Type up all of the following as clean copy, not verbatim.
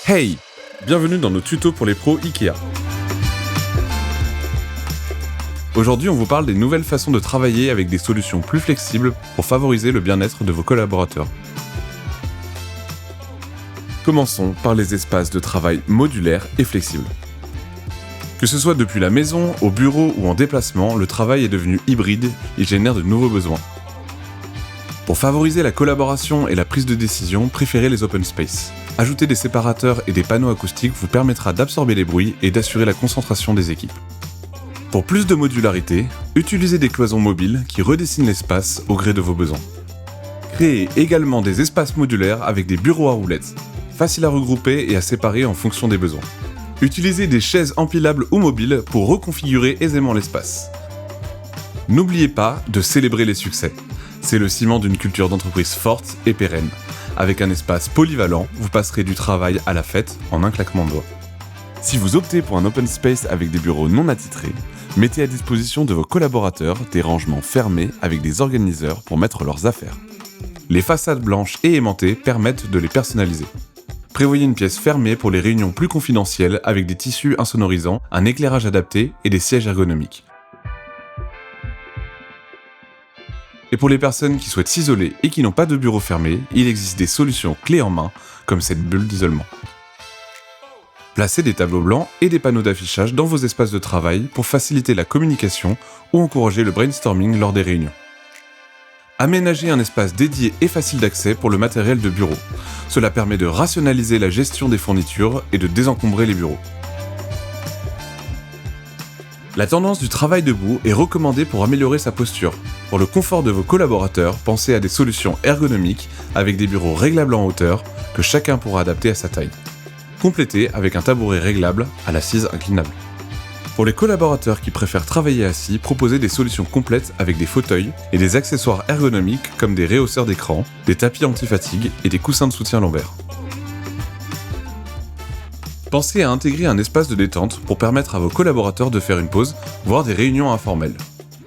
Hey! Bienvenue dans nos tutos pour les pros IKEA. Aujourd'hui, on vous parle des nouvelles façons de travailler avec des solutions plus flexibles pour favoriser le bien-être de vos collaborateurs. Commençons par les espaces de travail modulaires et flexibles. Que ce soit depuis la maison, au bureau ou en déplacement, le travail est devenu hybride et génère de nouveaux besoins. Pour favoriser la collaboration et la prise de décision, préférez les open space. Ajouter des séparateurs et des panneaux acoustiques vous permettra d'absorber les bruits et d'assurer la concentration des équipes. Pour plus de modularité, utilisez des cloisons mobiles qui redessinent l'espace au gré de vos besoins. Créez également des espaces modulaires avec des bureaux à roulettes, faciles à regrouper et à séparer en fonction des besoins. Utilisez des chaises empilables ou mobiles pour reconfigurer aisément l'espace. N'oubliez pas de célébrer les succès. C'est le ciment d'une culture d'entreprise forte et pérenne. Avec un espace polyvalent, vous passerez du travail à la fête en un claquement de doigts. Si vous optez pour un open space avec des bureaux non attitrés, mettez à disposition de vos collaborateurs des rangements fermés avec des organiseurs pour mettre leurs affaires. Les façades blanches et aimantées permettent de les personnaliser. Prévoyez une pièce fermée pour les réunions plus confidentielles avec des tissus insonorisants, un éclairage adapté et des sièges ergonomiques. Et pour les personnes qui souhaitent s'isoler et qui n'ont pas de bureau fermé, il existe des solutions clés en main, comme cette bulle d'isolement. Placez des tableaux blancs et des panneaux d'affichage dans vos espaces de travail pour faciliter la communication ou encourager le brainstorming lors des réunions. Aménagez un espace dédié et facile d'accès pour le matériel de bureau. Cela permet de rationaliser la gestion des fournitures et de désencombrer les bureaux. La tendance du travail debout est recommandée pour améliorer sa posture. Pour le confort de vos collaborateurs, pensez à des solutions ergonomiques avec des bureaux réglables en hauteur que chacun pourra adapter à sa taille. Complétez avec un tabouret réglable à l'assise inclinable. Pour les collaborateurs qui préfèrent travailler assis, proposez des solutions complètes avec des fauteuils et des accessoires ergonomiques comme des rehausseurs d'écran, des tapis anti-fatigue et des coussins de soutien lombaire. Pensez à intégrer un espace de détente pour permettre à vos collaborateurs de faire une pause, voire des réunions informelles.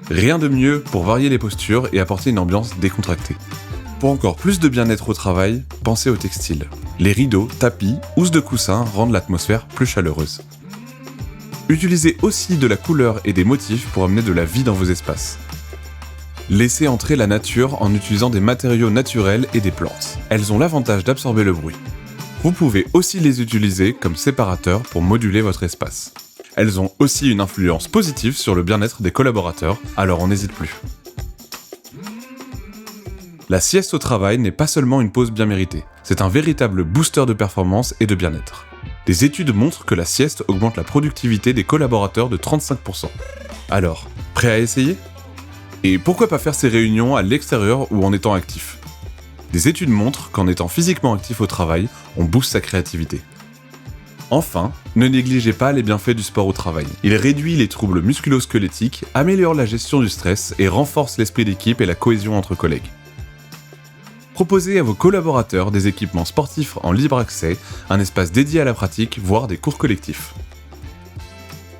Rien de mieux pour varier les postures et apporter une ambiance décontractée. Pour encore plus de bien-être au travail, pensez au textile. Les rideaux, tapis, housses de coussins rendent l'atmosphère plus chaleureuse. Utilisez aussi de la couleur et des motifs pour amener de la vie dans vos espaces. Laissez entrer la nature en utilisant des matériaux naturels et des plantes. Elles ont l'avantage d'absorber le bruit. Vous pouvez aussi les utiliser comme séparateurs pour moduler votre espace. Elles ont aussi une influence positive sur le bien-être des collaborateurs, alors on n'hésite plus. La sieste au travail n'est pas seulement une pause bien méritée, c'est un véritable booster de performance et de bien-être. Des études montrent que la sieste augmente la productivité des collaborateurs de 35%. Alors, prêt à essayer ? Et pourquoi pas faire ces réunions à l'extérieur ou en étant actif ? Des études montrent qu'en étant physiquement actif au travail, on booste sa créativité. Enfin, ne négligez pas les bienfaits du sport au travail. Il réduit les troubles musculo-squelettiques, améliore la gestion du stress et renforce l'esprit d'équipe et la cohésion entre collègues. Proposez à vos collaborateurs des équipements sportifs en libre accès, un espace dédié à la pratique, voire des cours collectifs.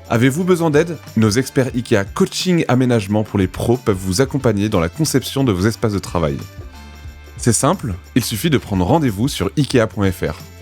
Avez-vous besoin d'aide ? Nos experts IKEA Coaching Aménagement pour les pros peuvent vous accompagner dans la conception de vos espaces de travail. C'est simple, il suffit de prendre rendez-vous sur ikea.fr.